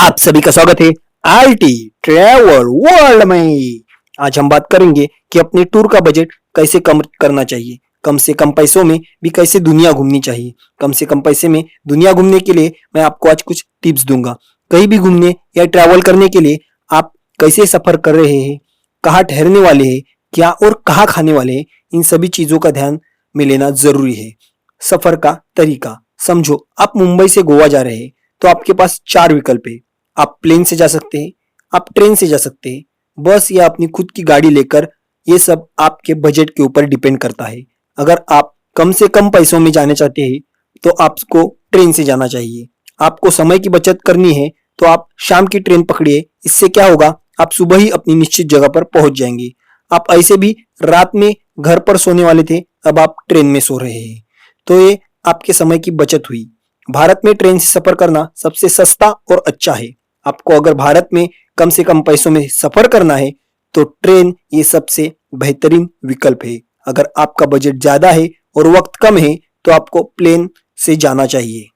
आप सभी का स्वागत है आईटी ट्रैवल वर्ल्ड में। आज हम बात करेंगे कि अपने टूर का बजट कैसे कम करना चाहिए, कम से कम पैसों में भी कैसे दुनिया घूमनी चाहिए। कम से कम पैसे में दुनिया घूमने के लिए मैं आपको आज कुछ टिप्स दूंगा। कहीं भी घूमने या ट्रैवल करने के लिए आप कैसे सफर कर रहे हैं, कहाँ ठहरने वाले हैं, क्या और कहाँ खाने वाले हैं, इन सभी चीजों का ध्यान में लेना जरूरी है। सफर का तरीका समझो, आप मुंबई से गोवा जा रहे हैं तो आपके पास 4 विकल्प है। आप प्लेन से जा सकते हैं, आप ट्रेन से जा सकते हैं, बस या अपनी खुद की गाड़ी लेकर। ये सब आपके बजट के ऊपर डिपेंड करता है। अगर आप कम से कम पैसों में जाने चाहते हैं तो आपको ट्रेन से जाना चाहिए। आपको समय की बचत करनी है तो आप शाम की ट्रेन पकड़िए। इससे क्या होगा, आप सुबह ही अपनी निश्चित जगह पर पहुंच जाएंगे। आप ऐसे भी रात में घर पर सोने वाले थे, अब आप ट्रेन में सो रहे हैं, तो ये आपके समय की बचत हुई। भारत में ट्रेन से सफर करना सबसे सस्ता और अच्छा है। आपको अगर भारत में कम से कम पैसों में सफर करना है तो ट्रेन ये सबसे बेहतरीन विकल्प है। अगर आपका बजट ज्यादा है और वक्त कम है तो आपको प्लेन से जाना चाहिए।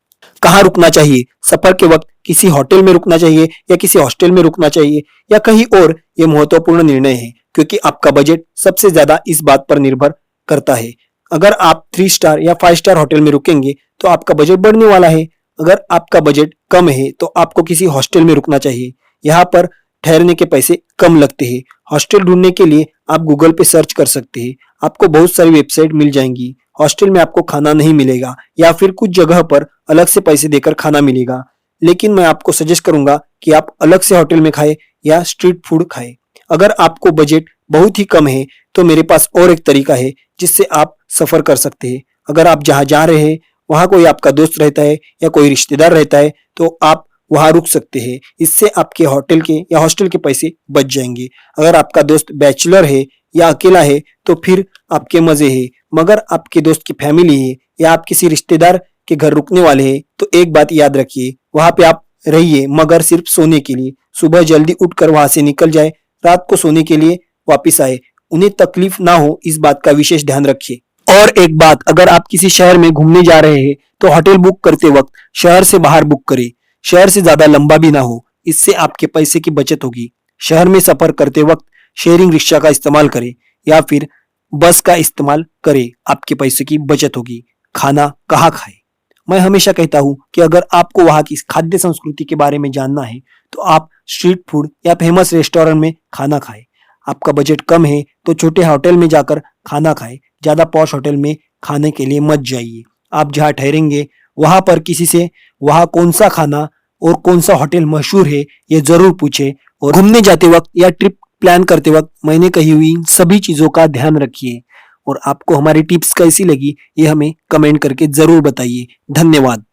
कहाँ रुकना चाहिए, सफर के वक्त किसी होटल में रुकना चाहिए या किसी हॉस्टल में रुकना चाहिए या कहीं और, ये महत्वपूर्ण निर्णय है क्योंकि आपका बजट सबसे ज्यादा इस बात पर निर्भर करता है। अगर आप 3 स्टार या 5 स्टार होटल में रुकेंगे तो आपका बजट बढ़ने वाला है। अगर आपका बजट कम है तो आपको किसी हॉस्टल में रुकना चाहिए। यहाँ पर ठहरने के पैसे कम लगते हैं। हॉस्टल ढूंढने के लिए आप गूगल पे सर्च कर सकते हैं, आपको बहुत सारी वेबसाइट मिल जाएंगी। हॉस्टल में आपको खाना नहीं मिलेगा या फिर कुछ जगह पर अलग से पैसे देकर खाना मिलेगा, लेकिन मैं आपको सजेस्ट करूंगा कि आप अलग से होटल में खाएं या स्ट्रीट फूड खाएं। अगर आपको बजट बहुत ही कम है तो मेरे पास और एक तरीका है जिससे आप सफर कर सकते हैं। अगर आप जहां जा रहे हैं वहां कोई आपका दोस्त रहता है या कोई रिश्तेदार रहता है तो आप वहां रुक सकते हैं। इससे आपके होटल के या हॉस्टल के पैसे बच जाएंगे। अगर आपका दोस्त बैचलर है या अकेला है तो फिर आपके मजे है, मगर आपके दोस्त की फैमिली है या आप किसी रिश्तेदार के घर रुकने वाले हैं तो एक बात याद रखिए, वहां पे आप रहिए मगर सिर्फ सोने के लिए। सुबह जल्दी उठकर वहां से निकल जाए, रात को सोने के लिए वापिस आए। उन्हें तकलीफ ना हो इस बात का विशेष ध्यान रखिए। और एक बात, अगर आप किसी शहर में घूमने जा रहे हैं तो होटल बुक करते वक्त शहर से बाहर बुक करें। शहर से ज्यादा लंबा भी ना हो, इससे आपके पैसे की बचत होगी। शहर में सफर करते वक्त शेयरिंग रिक्शा का इस्तेमाल करें या फिर बस का इस्तेमाल करें, आपके पैसे की बचत होगी। खाना कहाँ खाएं, मैं हमेशा कहता हूं कि अगर आपको वहां की खाद्य संस्कृति के बारे में जानना है तो आप स्ट्रीट फूड या फेमस रेस्टोरेंट में खाना खाएं। आपका बजट कम है तो छोटे होटल में जाकर खाना खाएं, ज्यादा पॉश होटल में खाने के लिए मत जाइए। आप जहां ठहरेंगे वहां पर किसी से वहां कौन सा खाना और कौन सा होटल मशहूर है ये जरूर पूछे। और घूमने जाते वक्त या ट्रिप प्लान करते वक्त मैंने कही हुई इन सभी चीजों का ध्यान रखिए। और आपको हमारी टिप्स कैसी लगी ये हमें कमेंट करके जरूर बताइए। धन्यवाद।